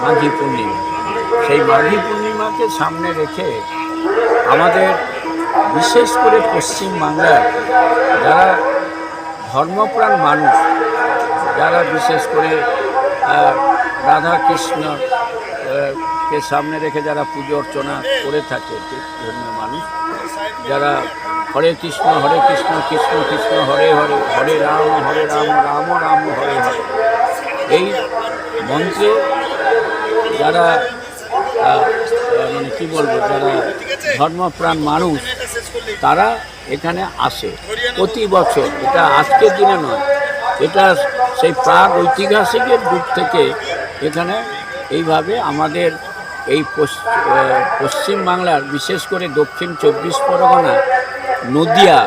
মাঘী পূর্ণিমা। সেই মাঘী পূর্ণিমাকে সামনে রেখে আমাদের বিশেষ করে পশ্চিমবাংলার যারা ধর্মপ্রাণ মানুষ, যারা বিশেষ করে রাধা কৃষ্ণ কে সামনে রেখে যারা পুজো অর্চনা করে থাকে ধর্মীয় মানুষ, যারা হরে কৃষ্ণ কৃষ্ণ কৃষ্ণ হরে হরে, হরে রাম রাম রাম হরে হরে, এই মন্ত্রে যারা মানে কী বলবো, যারা ধর্মপ্রাণ মানুষ তারা এখানে আসে প্রতি বছর। এটা আজকের দিনে নয়, এটা সেই প্রাগ ঐতিহাসিকের যুগ থেকে এখানে এইভাবে আমাদের এই পশ্চিমবাংলার বিশেষ করে দক্ষিণ 24 পরগনা নদিয়া,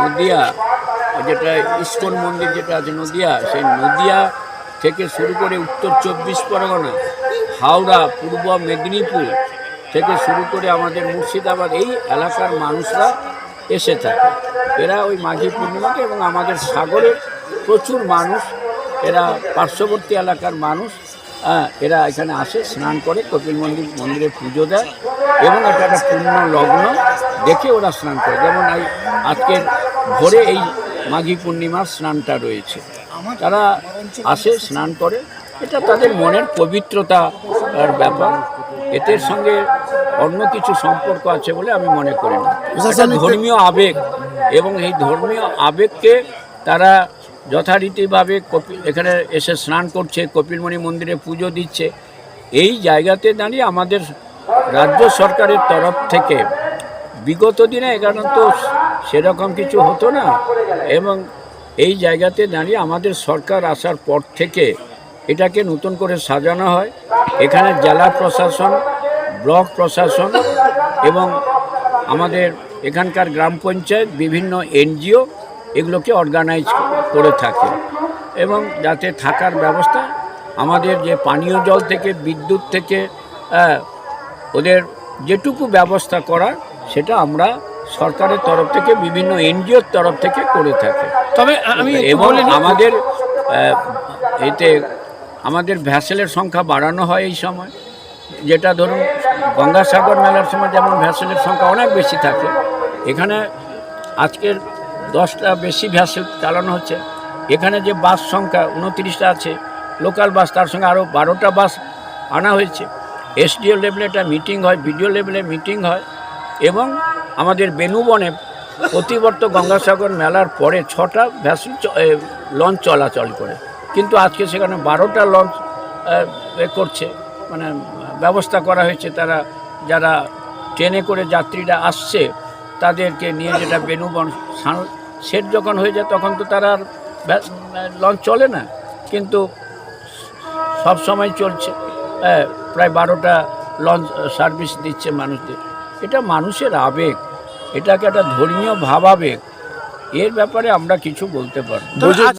নদিয়া যেটা ইস্কন মন্দির যেটা আছে নদিয়া, সেই নদিয়া থেকে শুরু করে উত্তর 24 পরগনা, হাওড়া, পূর্ব মেদিনীপুর থেকে শুরু করে আমাদের মুর্শিদাবাদ, এই এলাকার মানুষরা এসে থাকে। এরা ওই মাঘী পূর্ণিমাকে, এবং আমাদের সাগরের প্রচুর মানুষ, এরা পার্শ্ববর্তী এলাকার মানুষ, এরা এখানে আসে, স্নান করে কপিল মন্দিরে পুজো দেয়, এবং এটা একটা পূর্ণ লগ্ন দেখে ওরা স্নান করে। যেমন এই আজকের ভোরে এই মাঘী পূর্ণিমার স্নানটা রয়েছে, তারা আসে স্নান করে, এটা তাদের মনের পবিত্রতার ব্যাপার। এদের সঙ্গে অন্য কিছু সম্পর্ক আছে বলে আমি মনে করি না। এটা ধর্মীয় আবেগ, এবং এই ধর্মীয় আবেগকে তারা যথারীতিভাবে এখানে এসে স্নান করছে, কপিলমুনি মন্দিরে পুজো দিচ্ছে। এই জায়গাতে দাঁড়িয়ে আমাদের রাজ্য সরকারের তরফ থেকে বিগত দিনে এখানে তো সেরকম কিছু হতো না, এবং এই জায়গাতে দাঁড়িয়ে আমাদের সরকার আসার পর থেকে এটাকে নতুন করে সাজানো হয়। এখানে জেলা প্রশাসন, ব্লক প্রশাসন এবং আমাদের এখানকার গ্রাম পঞ্চায়েত, বিভিন্ন এনজিও এগুলোকে অর্গানাইজ করে থাকে, এবং যাতে থাকার ব্যবস্থা, আমাদের যে পানীয় জল থেকে, বিদ্যুৎ থেকে ওদের যেটুকু ব্যবস্থা করার সেটা আমরা সরকারের তরফ থেকে, বিভিন্ন এনজিওর তরফ থেকে করে থাকি। তবে আমি এবং আমাদের এতে আমাদের ভ্যাসেলের সংখ্যা বাড়ানো হয় এই সময়, যেটা ধরুন গঙ্গাসাগর মেলার সময় যেমন ভ্যাসেলের সংখ্যা অনেক বেশি থাকে, এখানে আজকের 10টা বেশি ভ্যাসেল চালানো হচ্ছে। এখানে যে বাস সংখ্যা 29টা আছে লোকাল বাস, তার সঙ্গে আরও 12টা বাস আনা হয়েছে। এসডিও লেভেলে একটা মিটিং হয়, বিডিও লেভেলে মিটিং হয়, এবং আমাদের বেনুবনে প্রতিবর্ত গঙ্গাসাগর মেলার পরে 6টা ভ্যাসেল লঞ্চ চলাচল করে, কিন্তু আজকে সেখানে 12টা লঞ্চ করছে, মানে ব্যবস্থা করা হয়েছে। তারা যারা ট্রেনে করে যাত্রীরা আসছে তাদেরকে নিয়ে, যেটা বেনুবন সেট যখন হয়ে যায় তখন তো তারা আর লঞ্চ চলে না, কিন্তু সব সময় চলছে। প্রায় 12টা লঞ্চ সার্ভিস দিচ্ছে মানুষদের। এটা মানুষের আবেগ, এটাকে একটা ধর্মীয় ভাবাবেগ, এর ব্যাপারে আমরা কিছু বলতে পারবো।